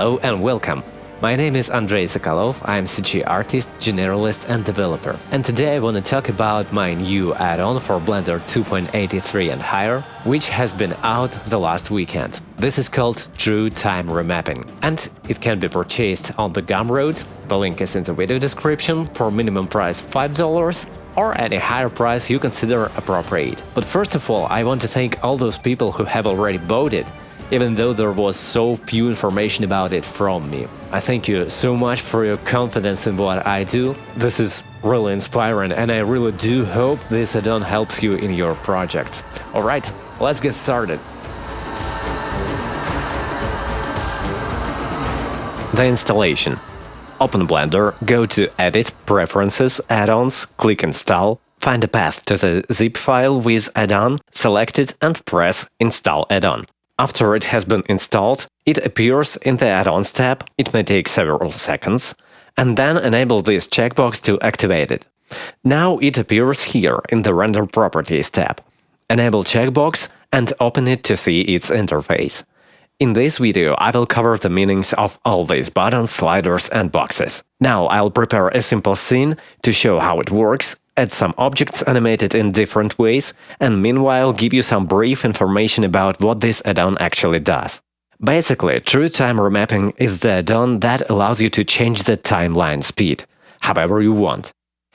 Hello and welcome! My name is Andrey Sokolov, I'm CG artist, generalist and developer. And today I want to talk about my new add-on for Blender 2.83 and higher, which has been out the last weekend. This is called True Time Remapping, and it can be purchased on the Gumroad. The link is in the video description for minimum price $5 or any higher price you consider appropriate. But first of all, I want to thank all those people who have already bought it, even though there was so few information about it from me. I thank you so much for your confidence in what I do. This is really inspiring, and I really do hope this add-on helps you in your projects. Alright, let's get started. The installation. Open Blender, go to Edit, Preferences, Add-ons, click Install, find a path to the zip file with add-on, select it and press Install add-on. After it has been installed, it appears in the Add-ons tab, it may take several seconds, and then enable this checkbox to activate it. Now it appears here in the Render Properties tab. Enable checkbox and open it to see its interface. In this video, I will cover the meanings of all these buttons, sliders and boxes. Now I'll prepare a simple scene to show how it works, add some objects animated in different ways, and meanwhile give you some brief information about what this add-on actually does. Basically, True Time Remapping is the add-on that allows you to change the timeline speed, however you want.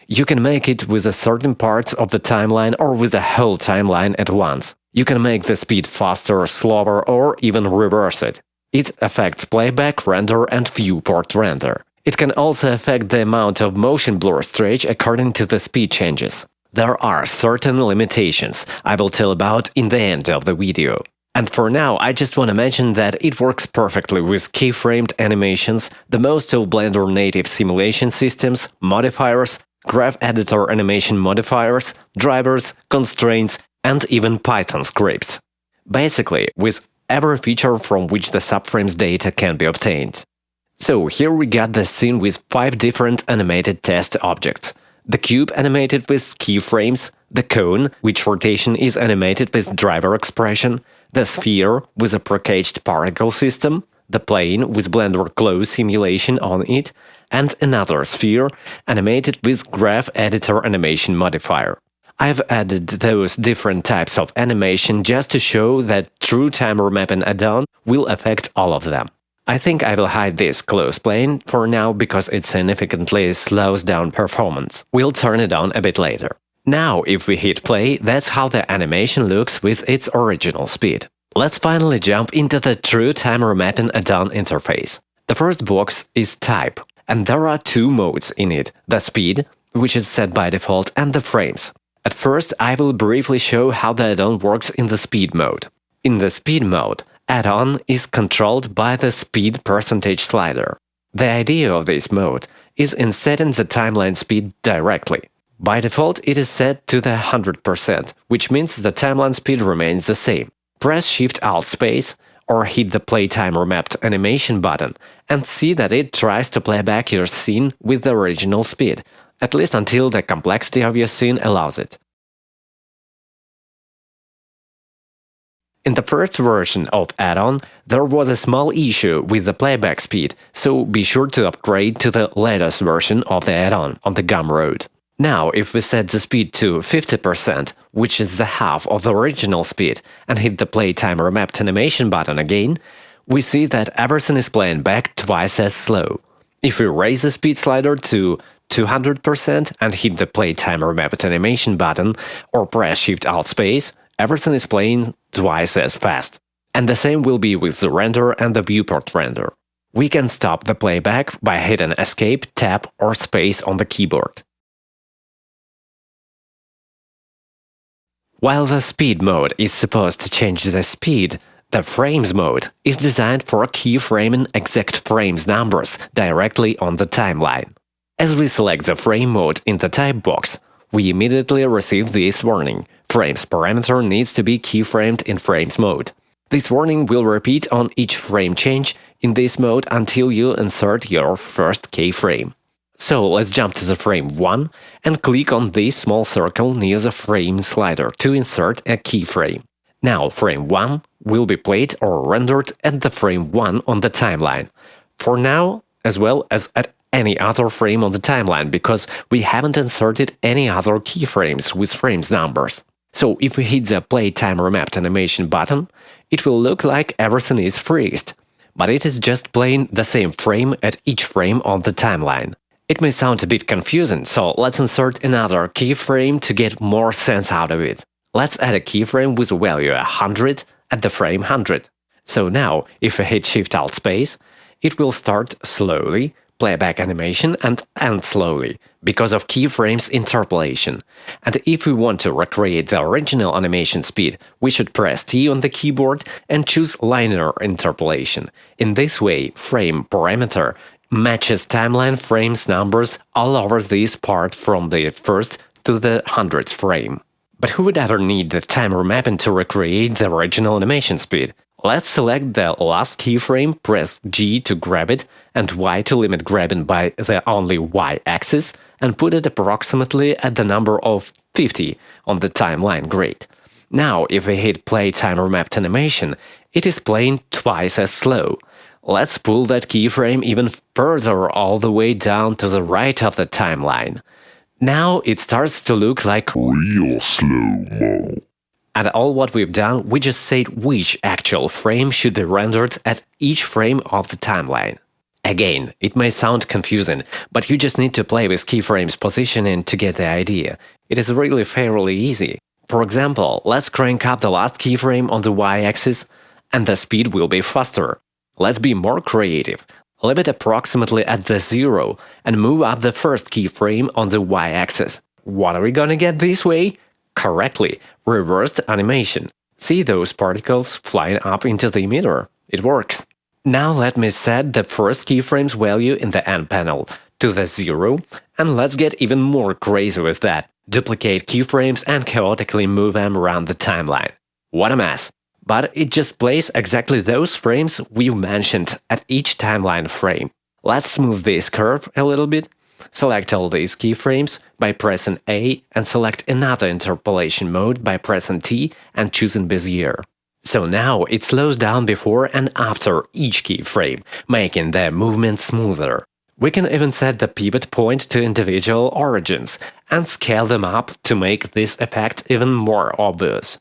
You can make it with a certain parts of the timeline or with the whole timeline at once. You can make the speed faster, slower, or even reverse it. It affects playback, render, and viewport render. It can also affect the amount of motion blur stretch according to the speed changes. There are certain limitations I will tell about in the end of the video. And for now, I just want to mention that it works perfectly with keyframed animations, the most of Blender native simulation systems, modifiers, graph editor animation modifiers, drivers, constraints, and even Python scripts. Basically, with every feature from which the subframes data can be obtained. So here we got the scene with 5 different animated test objects. The cube animated with keyframes, the cone, which rotation is animated with driver expression, the sphere with a precaged particle system, the plane with Blender close simulation on it, and another sphere animated with graph editor animation modifier. I've added those different types of animation just to show that True Time Remapping add-on will affect all of them. I think I will hide this close plane for now because it significantly slows down performance. We'll turn it on a bit later. Now, if we hit play, that's how the animation looks with its original speed. Let's finally jump into the True Time Remapping add-on interface. The first box is Type, and there are 2 modes in it, the speed, which is set by default, and the frames. At first, I will briefly show how the add-on works in the speed mode. In the speed mode, add-on is controlled by the speed percentage slider. The idea of this mode is in setting the timeline speed directly. By default, it is set to the 100%, which means the timeline speed remains the same. Press Shift-Alt-Space or hit the Playtime Remapped animation button and see that it tries to play back your scene with the original speed, at least until the complexity of your scene allows it. In the first version of add-on, there was a small issue with the playback speed, so be sure to upgrade to the latest version of the add-on on the Gumroad. Now, if we set the speed to 50%, which is the half of the original speed, and hit the Playtime Remapped animation button again, we see that everything is playing back twice as slow. If we raise the speed slider to 200% and hit the Playtime Remapped animation button or press Shift-Alt-Space, everything is playing twice as fast. And the same will be with the render and the viewport render. We can stop the playback by hitting Escape, Tab or Space on the keyboard. While the speed mode is supposed to change the speed, the frames mode is designed for keyframing exact frames numbers directly on the timeline. As we select the frame mode in the type box, we immediately receive this warning: frames parameter needs to be keyframed in frames mode. This warning will repeat on each frame change in this mode until you insert your first keyframe. So let's jump to the frame 1 and click on this small circle near the frame slider to insert a keyframe. Now frame 1 will be played or rendered at the frame 1 on the timeline. For now, as well as at any other frame on the timeline, because we haven't inserted any other keyframes with frames numbers. So if we hit the Play Time Remapped animation button, it will look like everything is freezed. But it is just playing the same frame at each frame on the timeline. It may sound a bit confusing, so let's insert another keyframe to get more sense out of it. Let's add a keyframe with a value 100 at the frame 100. So now, if I hit Shift-Alt-Space, it will start slowly, playback animation, and end slowly, because of keyframes interpolation. And if we want to recreate the original animation speed, we should press T on the keyboard and choose linear interpolation. In this way, frame parameter matches timeline frames numbers all over this part from the 1st to the 100th frame. But who would ever need the time remapping to recreate the original animation speed? Let's select the last keyframe, press G to grab it, and Y to limit grabbing by the only Y-axis, and put it approximately at the number of 50 on the timeline grid. Now, if we hit Play Time Remapped Animation, it is playing twice as slow. Let's pull that keyframe even further all the way down to the right of the timeline. Now it starts to look like real slow-mo. And all what we've done, we just said which actual frame should be rendered at each frame of the timeline. Again, it may sound confusing, but you just need to play with keyframes positioning to get the idea. It is really fairly easy. For example, let's crank up the last keyframe on the Y-axis, and the speed will be faster. Let's be more creative. Limit approximately at the 0 and move up the first keyframe on the Y-axis. What are we gonna get this way? Correctly, reversed animation. See those particles flying up into the emitter? It works. Now let me set the first keyframe's value in the end panel to the 0, and let's get even more crazy with that. Duplicate keyframes and chaotically move them around the timeline. What a mess! But it just plays exactly those frames we've mentioned at each timeline frame. Let's smooth this curve a little bit. Select all these keyframes by pressing A and select another interpolation mode by pressing T and choosing Bezier. So now it slows down before and after each keyframe, making the movement smoother. We can even set the pivot point to individual origins and scale them up to make this effect even more obvious.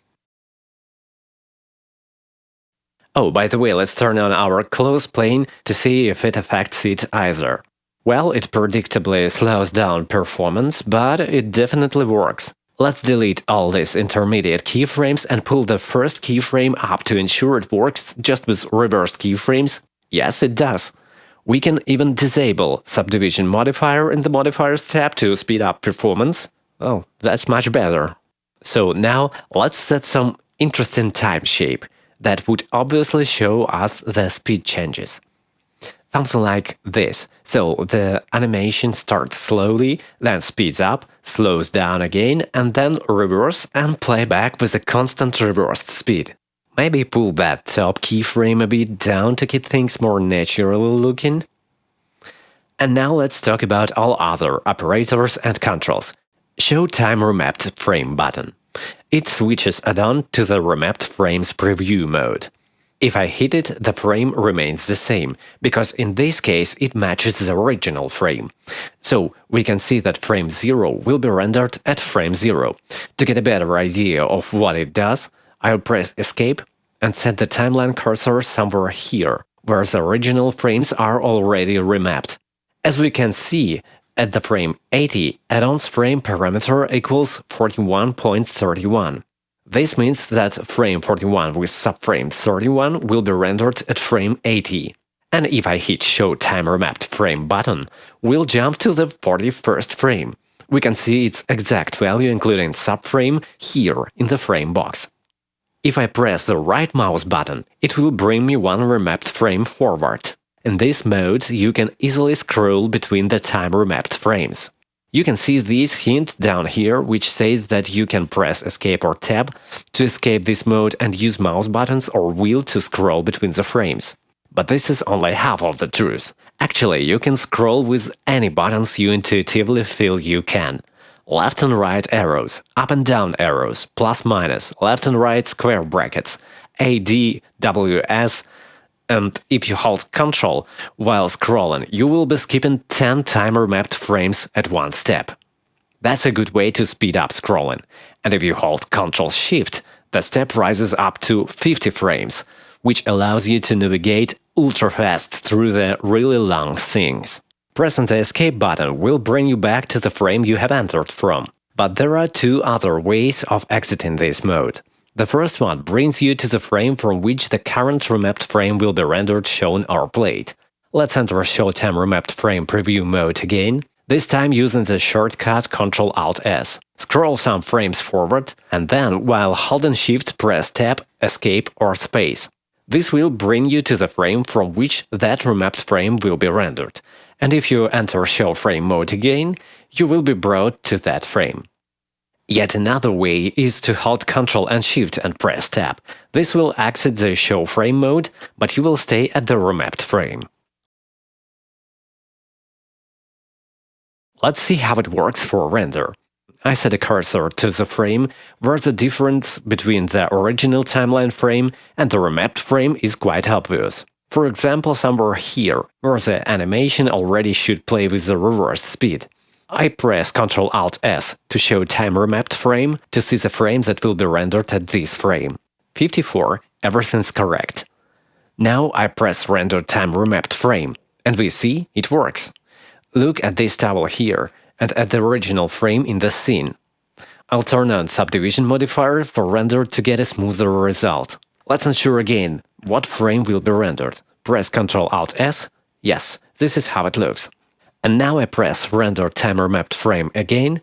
Oh, by the way, let's turn on our close plane to see if it affects it either. Well, it predictably slows down performance, but it definitely works. Let's delete all these intermediate keyframes and pull the first keyframe up to ensure it works just with reversed keyframes. Yes, it does. We can even disable Subdivision Modifier in the Modifiers tab to speed up performance. Oh, that's much better. So now let's set some interesting time shape that would obviously show us the speed changes. Something like this. So the animation starts slowly, then speeds up, slows down again, and then reverse and play back with a constant reversed speed. Maybe pull that top keyframe a bit down to keep things more natural looking. And now let's talk about all other operators and controls. Show Time Remapped Frame button. It switches add-on to the Remapped Frames preview mode. If I hit it, the frame remains the same, because in this case it matches the original frame. So we can see that frame 0 will be rendered at frame 0. To get a better idea of what it does, I'll press Escape and set the timeline cursor somewhere here, where the original frames are already remapped. As we can see, at the frame 80, add-on's frame parameter equals 41.31. This means that frame 41 with subframe 31 will be rendered at frame 80. And if I hit Show Time Remapped Frame button, we'll jump to the 41st frame. We can see its exact value including subframe here in the frame box. If I press the right mouse button, it will bring me one remapped frame forward. In this mode, you can easily scroll between the time remapped frames. You can see this hint down here, which says that you can press Escape or Tab to escape this mode and use mouse buttons or wheel to scroll between the frames. But this is only half of the truth. Actually, you can scroll with any buttons you intuitively feel you can. Left and right arrows, up and down arrows, plus minus, left and right square brackets, A, D, W, S, And if you hold Ctrl while scrolling, you will be skipping 10 time-remapped frames at one step. That's a good way to speed up scrolling. And if you hold Ctrl-Shift, the step rises up to 50 frames, which allows you to navigate ultra-fast through the really long things. Pressing the Escape button will bring you back to the frame you have entered from. But there are two other ways of exiting this mode. The first one brings you to the frame from which the current remapped frame will be rendered, shown, or played. Let's enter Show Time Remapped Frame Preview mode again, this time using the shortcut Ctrl-Alt-S. Scroll some frames forward, and then, while holding Shift, press Tab, Escape, or Space. This will bring you to the frame from which that remapped frame will be rendered. And if you enter Show Frame mode again, you will be brought to that frame. Yet another way is to hold Ctrl and Shift and press Tab. This will exit the Show Frame mode, but you will stay at the remapped frame. Let's see how it works for render. I set a cursor to the frame where the difference between the original timeline frame and the remapped frame is quite obvious. For example, somewhere here, where the animation already should play with the reverse speed. I press Ctrl-Alt-S to show time remapped frame to see the frame that will be rendered at this frame. 54, everything's correct. Now I press Render Time Remapped Frame, and we see it works. Look at this towel here, and at the original frame in the scene. I'll turn on Subdivision modifier for render to get a smoother result. Let's ensure again what frame will be rendered. Press Ctrl-Alt-S. Yes, this is how it looks. And now I press Render Time Remapped Frame again,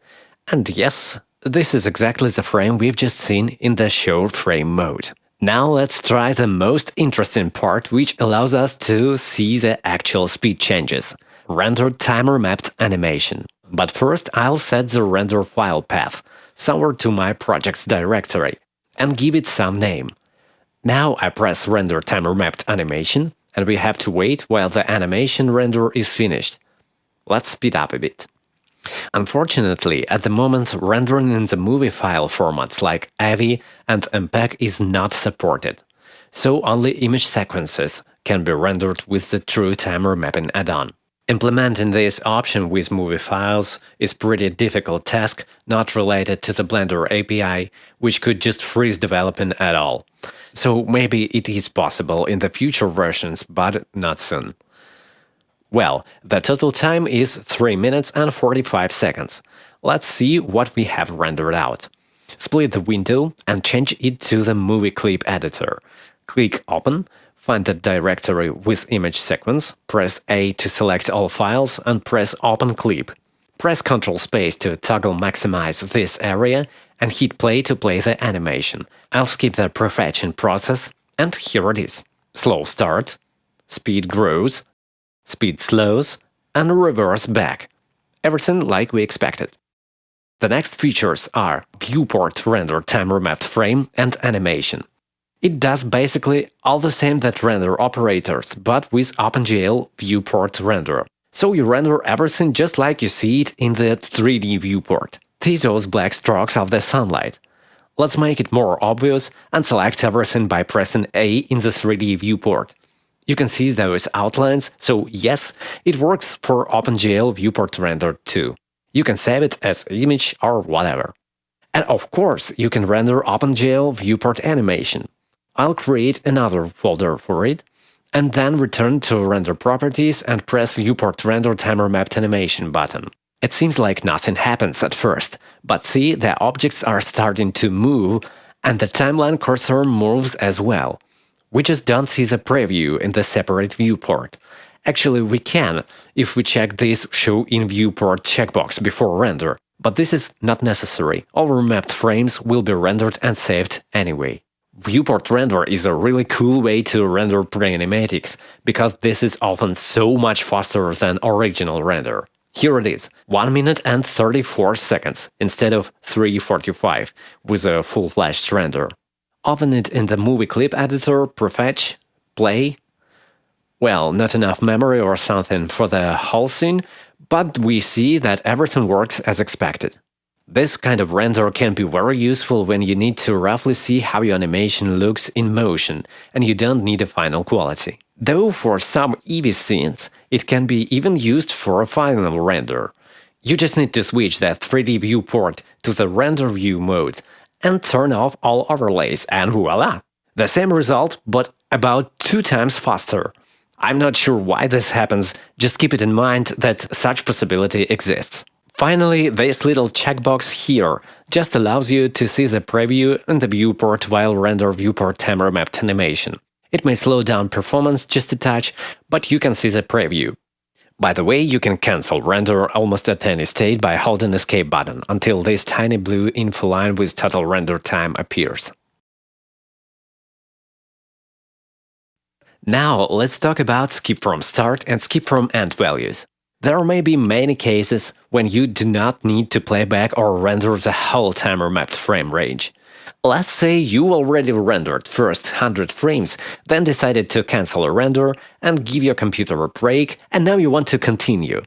and yes, this is exactly the frame we've just seen in the Show Frame mode. Now let's try the most interesting part, which allows us to see the actual speed changes. Render Time Remapped Animation. But first I'll set the render file path somewhere to my projects directory and give it some name. Now I press Render Time Remapped Animation, and we have to wait while the animation render is finished. Let's speed up a bit. Unfortunately, at the moment, rendering in the movie file formats like AVI and MPEG is not supported, so only image sequences can be rendered with the True Time Remapping add-on. Implementing this option with movie files is a pretty difficult task, not related to the Blender API, which could just freeze developing at all. So maybe it is possible in the future versions, but not soon. Well, the total time is 3 minutes and 45 seconds. Let's see what we have rendered out. Split the window and change it to the movie clip editor. Click Open, find the directory with image sequence, press A to select all files, and press Open Clip. Press Ctrl Space to toggle maximize this area, and hit play to play the animation. I'll skip the prefetching process, and here it is. Slow start, speed grows, speed slows, and reverse back. Everything like we expected. The next features are Viewport Render Time Remapped Frame and Animation. It does basically all the same that render operators, but with OpenGL Viewport Render. So you render everything just like you see it in the 3D viewport. See those black strokes of the sunlight. Let's make it more obvious and select everything by pressing A in the 3D viewport. You can see those outlines, so yes, it works for OpenGL Viewport Render too. You can save it as image or whatever. And of course, you can render OpenGL Viewport Animation. I'll create another folder for it, and then return to Render Properties and press Viewport Render Time Remapped Animation button. It seems like nothing happens at first, but see, the objects are starting to move, and the timeline cursor moves as well. We just don't see the preview in the separate viewport. Actually, we can, if we check this Show in Viewport checkbox before render, but this is not necessary. All remapped frames will be rendered and saved anyway. Viewport Render is a really cool way to render pre-animatics, because this is often so much faster than original render. Here it is, 1 minute and 34 seconds instead of 3:45 with a full-fledged render. Open it in the movie clip editor, prefetch, play. Well, not enough memory or something for the whole scene, but we see that everything works as expected. This kind of render can be very useful when you need to roughly see how your animation looks in motion and you don't need a final quality. Though for some Eevee scenes, it can be even used for a final render. You just need to switch the 3D viewport to the render view mode and turn off all overlays, and voila! The same result, but about 2 times faster. I'm not sure why this happens, just keep it in mind that such possibility exists. Finally, this little checkbox here just allows you to see the preview and the viewport while render viewport time remapped animation. It may slow down performance just a touch, but you can see the preview. By the way, you can cancel render almost at any state by holding escape button until this tiny blue info line with total render time appears. Now let's talk about skip from start and skip from end values. There may be many cases when you do not need to play back or render the whole time remapped frame range. Let's say you already rendered first 100 frames, then decided to cancel a render and give your computer a break, and now you want to continue.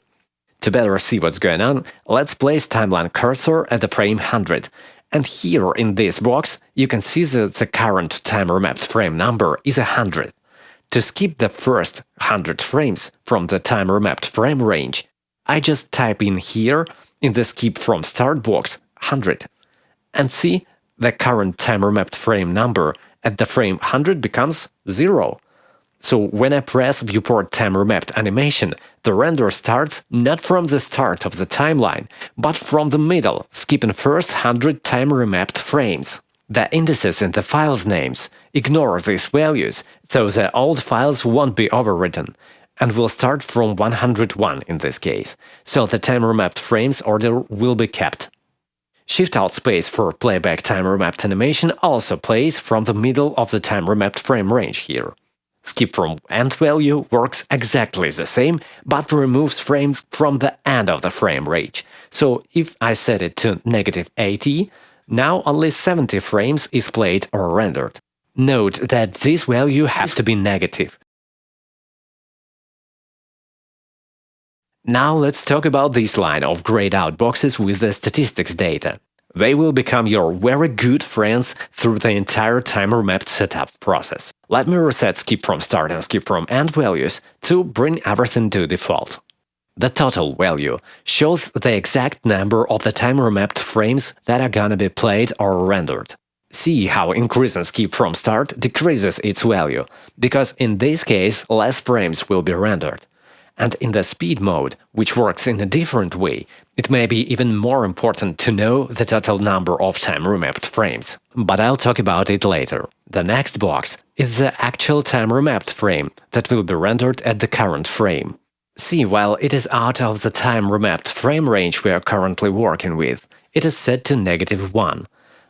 To better see what's going on, let's place timeline cursor at the frame 100. And here in this box, you can see that the current time remapped frame number is 100. To skip the first 100 frames from the time remapped frame range, I just type in here, in the skip from start box, 100. And see, the current time remapped frame number at the frame 100 becomes 0. So when I press viewport time remapped animation, the render starts not from the start of the timeline, but from the middle, skipping first 100 time remapped frames. The indices in the files' names ignore these values, so the old files won't be overwritten, and will start from 101 in this case, so the time remapped frames order will be kept. Shift-Alt space for playback time remapped animation also plays from the middle of the time remapped frame range here. Skip from end value works exactly the same, but removes frames from the end of the frame range. So if I set it to -80, now only 70 frames is played or rendered. Note that this value has to be negative. Now let's talk about this line of grayed out boxes with the statistics data. They will become your very good friends through the entire time remapped setup process. Let me reset skip from start and skip from end values to bring everything to default. The total value shows the exact number of the time remapped frames that are gonna be played or rendered. See how increasing skip from start decreases its value, because in this case less frames will be rendered. And in the speed mode, which works in a different way, it may be even more important to know the total number of time remapped frames. But I'll talk about it later. The next box is the actual time remapped frame that will be rendered at the current frame. See, while it is out of the time remapped frame range we are currently working with, it is set to -1.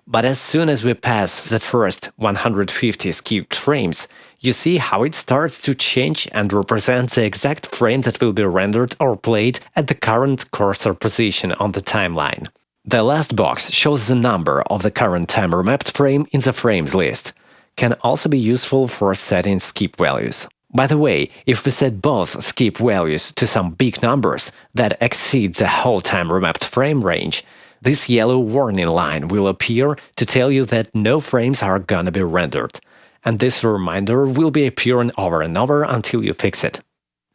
But as soon as we pass the first 150 skipped frames, you see how it starts to change and represent the exact frame that will be rendered or played at the current cursor position on the timeline. The last box shows the number of the current time remapped frame in the frames list. Can also be useful for setting skip values. By the way, if we set both skip values to some big numbers that exceed the whole time remapped frame range, this yellow warning line will appear to tell you that no frames are gonna be rendered, and this reminder will be appearing over and over until you fix it.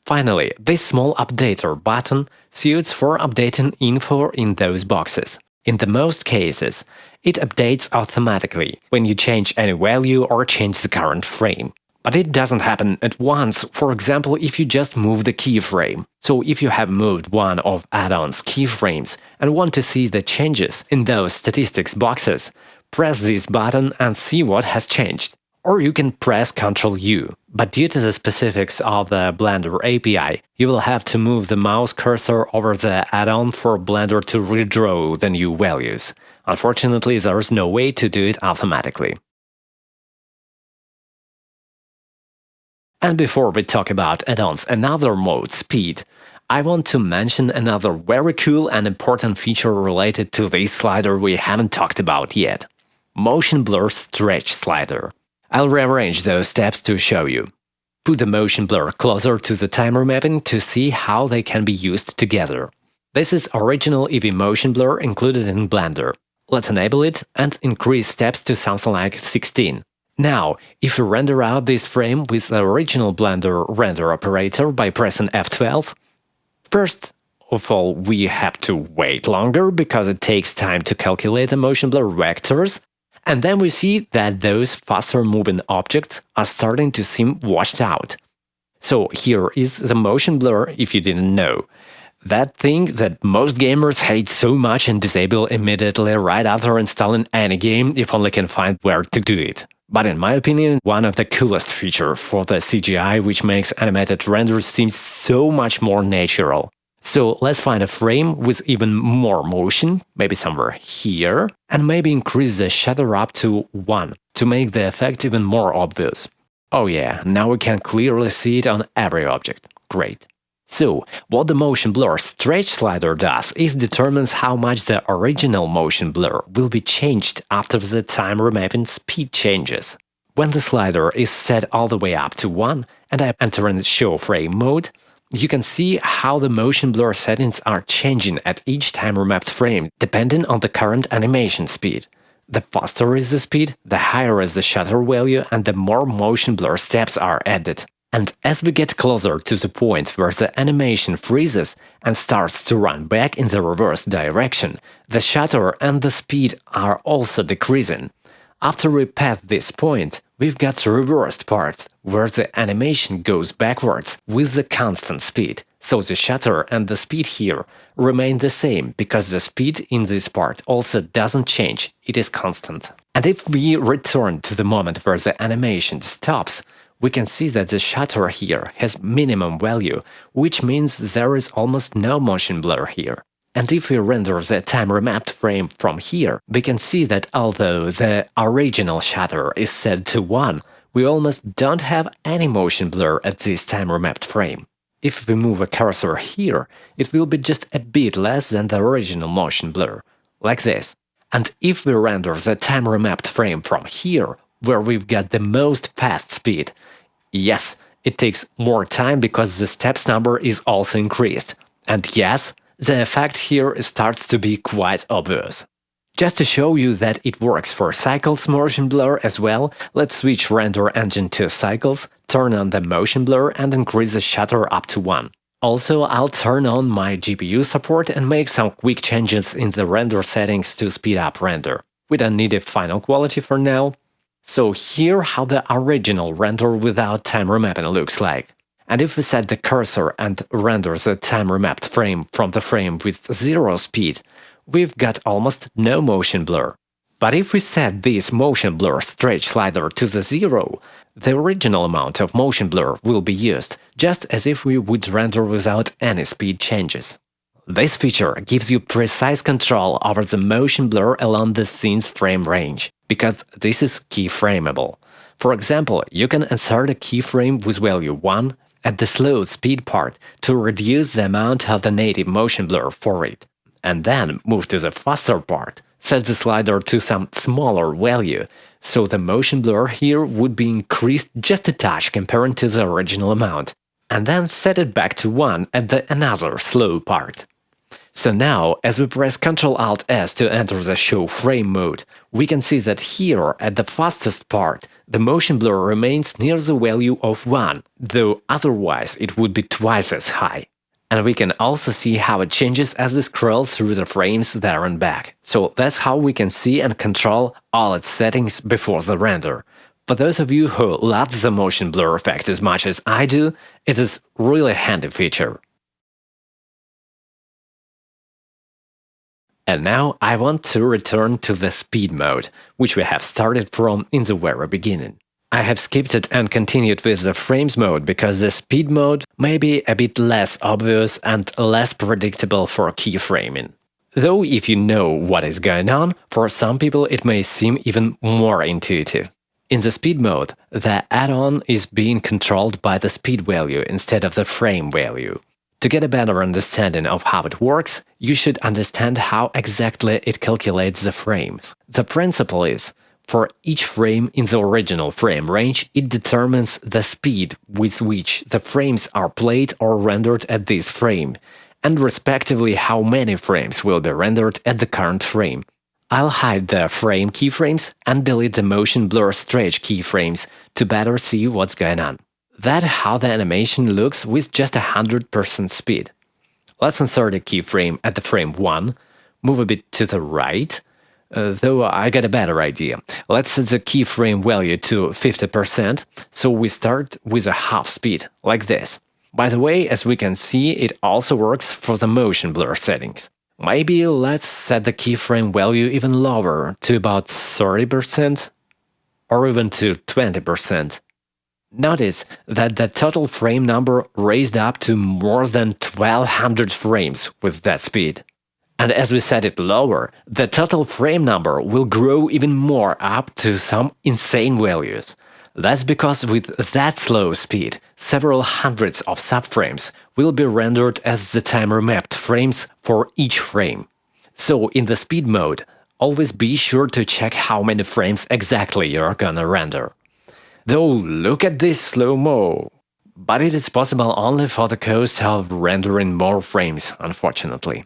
Finally, this small updater button suits for updating info in those boxes. In the most cases, it updates automatically when you change any value or change the current frame. But it doesn't happen at once, for example, if you just move the keyframe. So if you have moved one of add-on's keyframes and want to see the changes in those statistics boxes, press this button and see what has changed. Or you can press Ctrl-U. But due to the specifics of the Blender API, you will have to move the mouse cursor over the add-on for Blender to redraw the new values. Unfortunately, there is no way to do it automatically. And before we talk about add-ons another mode, speed, I want to mention another very cool and important feature related to this slider we haven't talked about yet. Motion blur stretch slider. I'll rearrange those steps to show you. Put the motion blur closer to the time remapping to see how they can be used together. This is original Eevee motion blur included in Blender. Let's enable it and increase steps to something like 16. Now, if we render out this frame with the original Blender render operator by pressing F12, first of all, we have to wait longer because it takes time to calculate the motion blur vectors, and then we see that those faster moving objects are starting to seem washed out. So here is the motion blur if you didn't know. That thing that most gamers hate so much and disable immediately right after installing any game if only can find where to do it. But in my opinion, one of the coolest features for the CGI which makes animated renders seem so much more natural. So let's find a frame with even more motion, maybe somewhere here, and maybe increase the shutter up to 1 to make the effect even more obvious. Oh yeah, now we can clearly see it on every object. Great. So, what the motion blur stretch slider does is determines how much the original motion blur will be changed after the time remapping speed changes. When the slider is set all the way up to 1 and I enter in show frame mode, you can see how the motion blur settings are changing at each time remapped frame depending on the current animation speed. The faster is the speed, the higher is the shutter value and the more motion blur steps are added. And as we get closer to the point where the animation freezes and starts to run back in the reverse direction, the shutter and the speed are also decreasing. After we pass this point, we've got reversed parts, where the animation goes backwards with the constant speed, so the shutter and the speed here remain the same, because the speed in this part also doesn't change, it is constant. And if we return to the moment where the animation stops, we can see that the shutter here has minimum value, which means there is almost no motion blur here. And if we render the time remapped frame from here, we can see that although the original shutter is set to 1, we almost don't have any motion blur at this time remapped frame. If we move a cursor here, it will be just a bit less than the original motion blur, like this. And if we render the time remapped frame from here, where we've got the most fast speed, yes, it takes more time because the steps number is also increased. And yes, the effect here starts to be quite obvious. Just to show you that it works for Cycles motion blur as well, let's switch render engine to Cycles, turn on the motion blur and increase the shutter up to 1. Also, I'll turn on my GPU support and make some quick changes in the render settings to speed up render. We don't need a final quality for now. So here how the original render without time remapping looks like. And if we set the cursor and render the time remapped frame from the frame with 0 speed, we've got almost no motion blur. But if we set this motion blur stretch slider to the 0, the original amount of motion blur will be used, just as if we would render without any speed changes. This feature gives you precise control over the motion blur along the scene's frame range, because this is keyframeable. For example, you can insert a keyframe with value 1 at the slow speed part to reduce the amount of the native motion blur for it, and then move to the faster part, set the slider to some smaller value, so the motion blur here would be increased just a touch compared to the original amount, and then set it back to 1 at the another slow part. So now, as we press Ctrl-Alt-S to enter the show frame mode, we can see that here, at the fastest part, the motion blur remains near the value of 1, though otherwise it would be twice as high. And we can also see how it changes as we scroll through the frames there and back. So that's how we can see and control all its settings before the render. For those of you who love the motion blur effect as much as I do, it is really a handy feature. And now I want to return to the speed mode, which we have started from in the very beginning. I have skipped it and continued with the frames mode because the speed mode may be a bit less obvious and less predictable for keyframing. Though if you know what is going on, for some people it may seem even more intuitive. In the speed mode, the add-on is being controlled by the speed value instead of the frame value. To get a better understanding of how it works, you should understand how exactly it calculates the frames. The principle is, for each frame in the original frame range, it determines the speed with which the frames are played or rendered at this frame, and respectively how many frames will be rendered at the current frame. I'll hide the frame keyframes and delete the motion blur stretch keyframes to better see what's going on. That's how the animation looks with just 100% speed. Let's insert a keyframe at the frame 1, move a bit to the right, though I got a better idea. Let's set the keyframe value to 50%, so we start with a half speed, like this. By the way, as we can see, it also works for the motion blur settings. Maybe let's set the keyframe value even lower, to about 30%, or even to 20%. Notice that the total frame number raised up to more than 1200 frames with that speed. And as we set it lower, the total frame number will grow even more up to some insane values. That's because with that slow speed, several hundreds of subframes will be rendered as the time remapped frames for each frame. So in the speed mode, always be sure to check how many frames exactly you're gonna render. Though look at this slow-mo! But it is possible only for the cost of rendering more frames, unfortunately.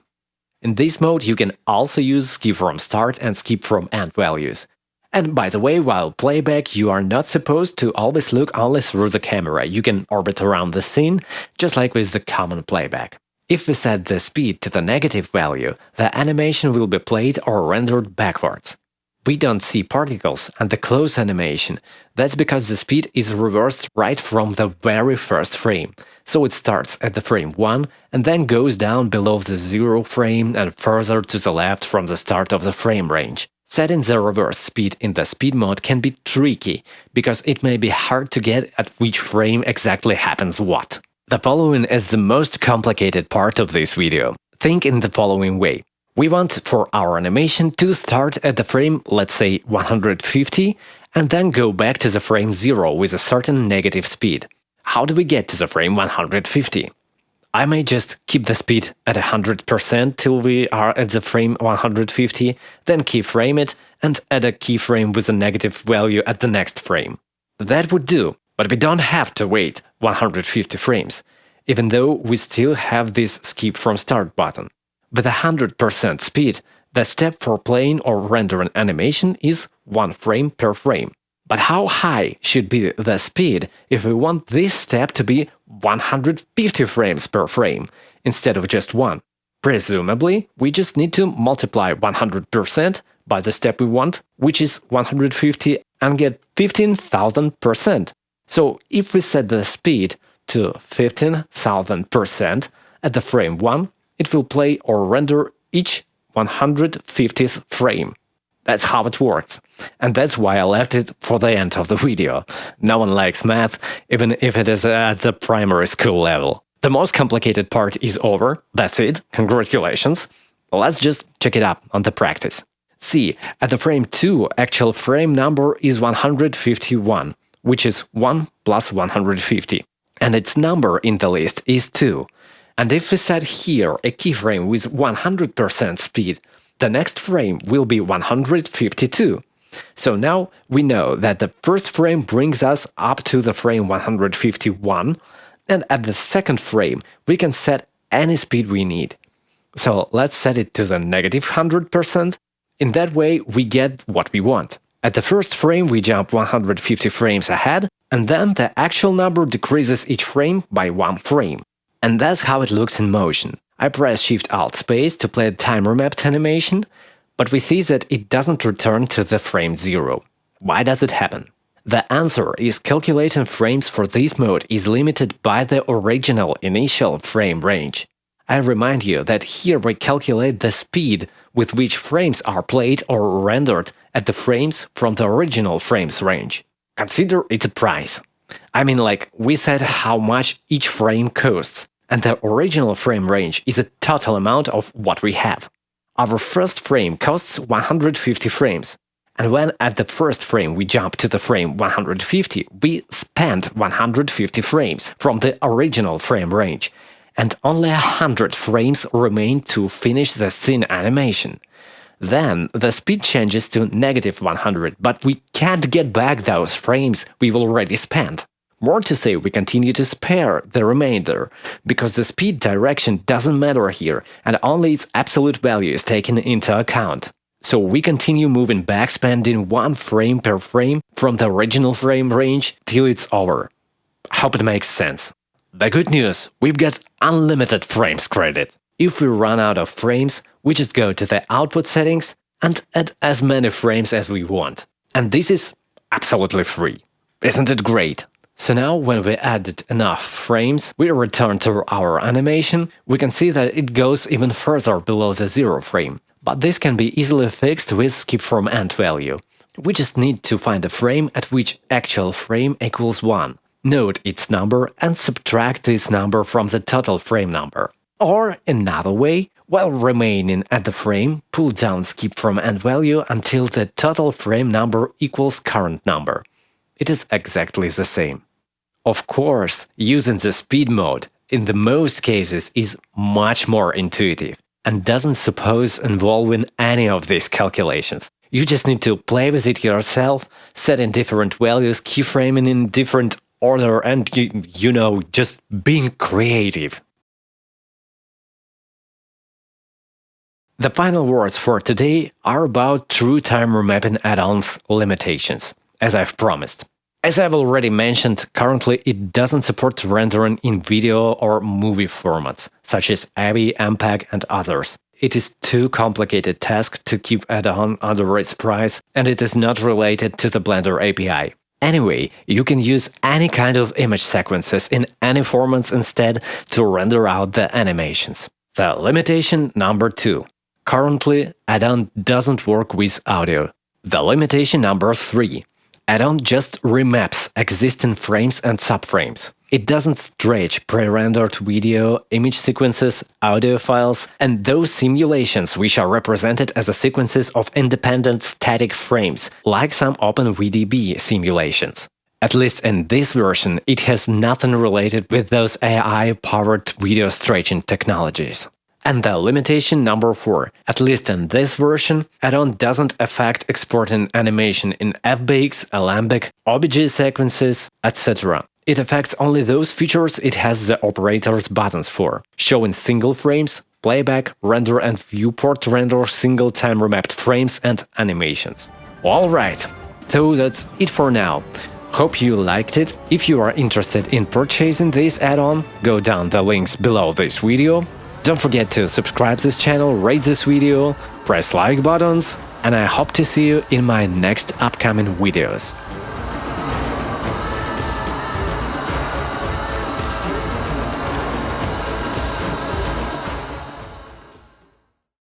In this mode you can also use skip from start and skip from end values. And by the way, while playback you are not supposed to always look only through the camera, you can orbit around the scene, just like with the common playback. If we set the speed to the negative value, the animation will be played or rendered backwards. We don't see particles and the close animation. That's because the speed is reversed right from the very first frame. So it starts at the frame 1 and then goes down below the 0 frame and further to the left from the start of the frame range. Setting the reverse speed in the speed mode can be tricky, because it may be hard to get at which frame exactly happens what. The following is the most complicated part of this video. Think in the following way. We want for our animation to start at the frame, let's say 150, and then go back to the frame 0 with a certain negative speed. How do we get to the frame 150? I may just keep the speed at 100% till we are at the frame 150, then keyframe it, and add a keyframe with a negative value at the next frame. That would do, but we don't have to wait 150 frames, even though we still have this skip from start button. With 100% speed, the step for playing or rendering animation is 1 frame per frame. But how high should be the speed if we want this step to be 150 frames per frame, instead of just 1? Presumably, we just need to multiply 100% by the step we want, which is 150, and get 15,000%. So if we set the speed to 15,000% at the frame 1, it will play or render each 150th frame. That's how it works. And that's why I left it for the end of the video. No one likes math, even if it is at the primary school level. The most complicated part is over. That's it. Congratulations. Let's just check it out on the practice. See, at the frame 2, actual frame number is 151, which is 1 plus 150. And its number in the list is 2. And if we set here a keyframe with 100% speed, the next frame will be 152. So now we know that the first frame brings us up to the frame 151, and at the second frame we can set any speed we need. So let's set it to the negative 100%. In that way we get what we want. At the first frame we jump 150 frames ahead, and then the actual number decreases each frame by 1 frame. And that's how it looks in motion. I press Shift-Alt-Space to play the time remapped animation, but we see that it doesn't return to the frame 0. Why does it happen? The answer is calculating frames for this mode is limited by the original initial frame range. I remind you that here we calculate the speed with which frames are played or rendered at the frames from the original frames range. Consider it a price. I mean, like, we set how much each frame costs, and the original frame range is a total amount of what we have. Our first frame costs 150 frames, and when at the first frame we jump to the frame 150, we spend 150 frames from the original frame range, and only 100 frames remain to finish the scene animation. Then the speed changes to negative 100, but we can't get back those frames we've already spent. More to say, we continue to spare the remainder, because the speed direction doesn't matter here, and only its absolute value is taken into account. So we continue moving back, spending 1 frame per frame from the original frame range till it's over. Hope it makes sense. The good news, we've got unlimited frames credit. If we run out of frames, we just go to the output settings and add as many frames as we want. And this is absolutely free. Isn't it great? So now when we added enough frames, we return to our animation, we can see that it goes even further below the 0 frame. But this can be easily fixed with skip from end value. We just need to find a frame at which actual frame equals 1, note its number and subtract this number from the total frame number. Or another way, while remaining at the frame, pull down skip from end value until the total frame number equals current number. It is exactly the same. Of course, using the speed mode in the most cases is much more intuitive and doesn't suppose involving any of these calculations. You just need to play with it yourself, setting different values, keyframing in different order, and you know, just being creative. The final words for today are about True Time Remapping add-ons limitations, as I've promised. As I've already mentioned, currently it doesn't support rendering in video or movie formats, such as AVI, MPEG and others. It is too complicated task to keep add-on under its price, and it is not related to the Blender API. Anyway, you can use any kind of image sequences in any formats instead to render out the animations. The limitation number 2. Currently, add-on doesn't work with audio. The limitation number 3. Add-on just remaps existing frames and subframes. It doesn't stretch pre-rendered video, image sequences, audio files, and those simulations which are represented as sequences of independent static frames, like some OpenVDB simulations. At least in this version, it has nothing related with those AI-powered video stretching technologies. And the limitation number 4, at least in this version, add-on doesn't affect exporting animation in FBX, Alembic, OBJ sequences, etc. It affects only those features it has the operator's buttons for, showing single frames, playback, render and viewport render single time remapped frames and animations. Alright, so that's it for now. Hope you liked it. If you are interested in purchasing this add-on, go down the links below this video. Don't forget to subscribe this channel, rate this video, press like buttons, and I hope to see you in my next upcoming videos.